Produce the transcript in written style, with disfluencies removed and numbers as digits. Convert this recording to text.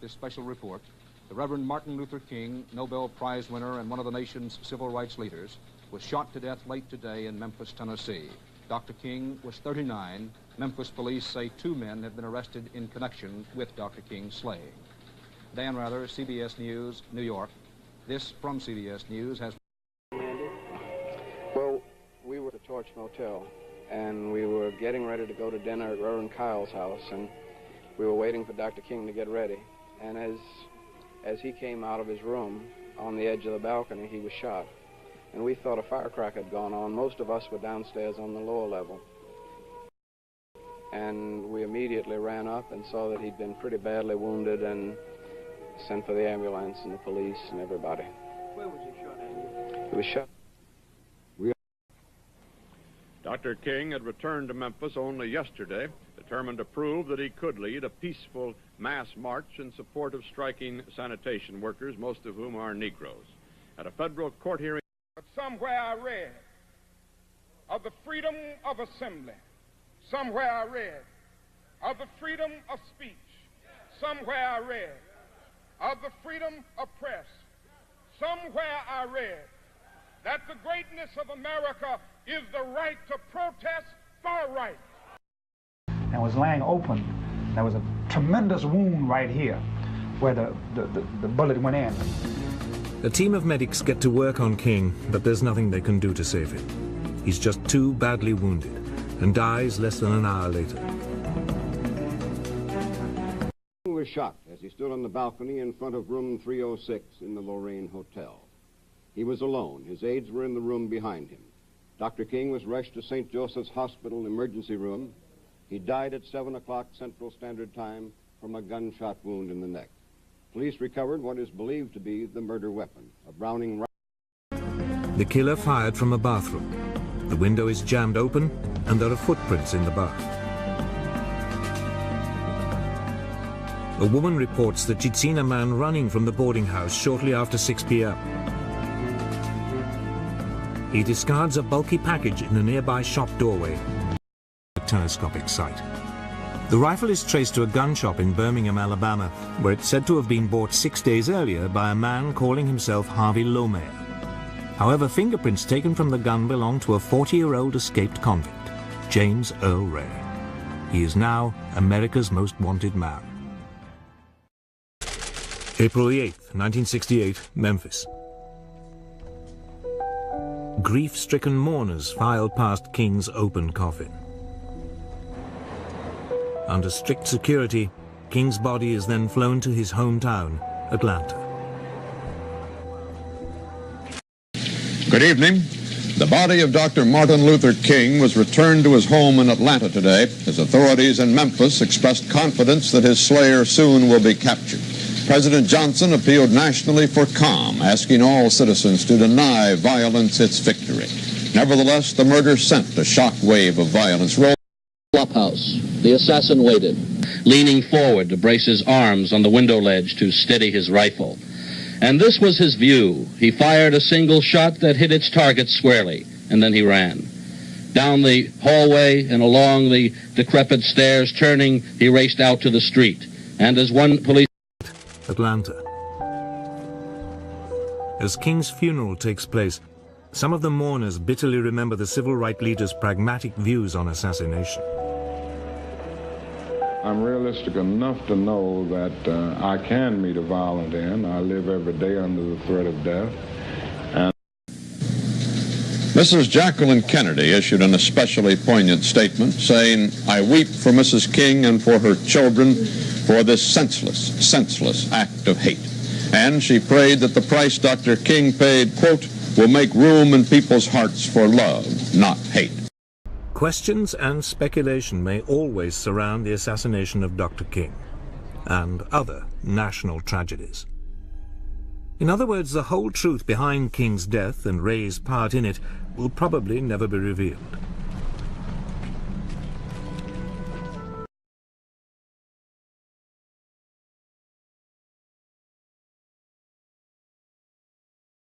this special report, the Reverend Martin Luther King, Nobel Prize winner and one of the nation's civil rights leaders, was shot to death late today in Memphis, Tennessee. Dr. King was 39. Memphis police say 2 men have been arrested in connection with Dr. King's slaying. Dan Rather, CBS News, New York. This from CBS News has... Well, we were at the Torch Motel, and we were getting ready to go to dinner at Reverend Kyle's house, and we were waiting for Dr. King to get ready. And as he came out of his room on the edge of the balcony, he was shot. And we thought a firecracker had gone on. Most of us were downstairs on the lower level. And we immediately ran up and saw that he'd been pretty badly wounded and sent for the ambulance and the police and everybody. Where was he shot, Andy? He was shot. Dr. King had returned to Memphis only yesterday, determined to prove that he could lead a peaceful mass march in support of striking sanitation workers, most of whom are Negroes. At a federal court hearing... But somewhere I read of the freedom of assembly. Somewhere I read of the freedom of speech. Somewhere I read of the freedom of press. Somewhere I read that the greatness of America is the right to protest for right. And was laying open. There was a tremendous wound right here where the bullet went in. A team of medics get to work on King, but there's nothing they can do to save him. He's just too badly wounded and dies less than an hour later. He was shot as he stood on the balcony in front of room 306 in the Lorraine Hotel. He was alone. His aides were in the room behind him. Dr. King was rushed to St. Joseph's Hospital emergency room. He died at 7 o'clock Central Standard Time from a gunshot wound in the neck. Police recovered what is believed to be the murder weapon, a Browning rifle. The killer fired from a bathroom. The window is jammed open, and there are footprints in the bath. A woman reports that she'd seen a man running from the boarding house shortly after 6 p.m. He discards a bulky package in a nearby shop doorway, a telescopic sight. The rifle is traced to a gun shop in Birmingham, Alabama, where it's said to have been bought 6 days earlier by a man calling himself Harvey Lomayer. However, fingerprints taken from the gun belong to a 40-year-old escaped convict, James Earl Ray. He is now America's most wanted man. April 8th, 1968, Memphis. Grief-stricken mourners filed past King's open coffin. Under strict security, King's body is then flown to his hometown, Atlanta. Good evening. The body of Dr. Martin Luther King was returned to his home in Atlanta today as authorities in Memphis expressed confidence that his slayer soon will be captured. President Johnson appealed nationally for calm, asking all citizens to deny violence its victory. Nevertheless, the murder sent a shock wave of violence. Clubhouse. The assassin waited, leaning forward to brace his arms on the window ledge to steady his rifle. And this was his view. He fired a single shot that hit its target squarely, and then he ran. Down the hallway and along the decrepit stairs, turning, he raced out to the street. And as one police... Atlanta. As King's funeral takes place, some of the mourners bitterly remember the civil rights leader's pragmatic views on assassination. I'm realistic enough to know that I can meet a violent end. I live every day under the threat of death. And Mrs. Jacqueline Kennedy issued an especially poignant statement saying, "I weep for Mrs. King and for her children for this senseless act of hate." And she prayed that the price Dr. King paid, quote, "will make room in people's hearts for love, not hate." Questions and speculation may always surround the assassination of Dr. King and other national tragedies. In other words, the whole truth behind King's death and Ray's part in it will probably never be revealed.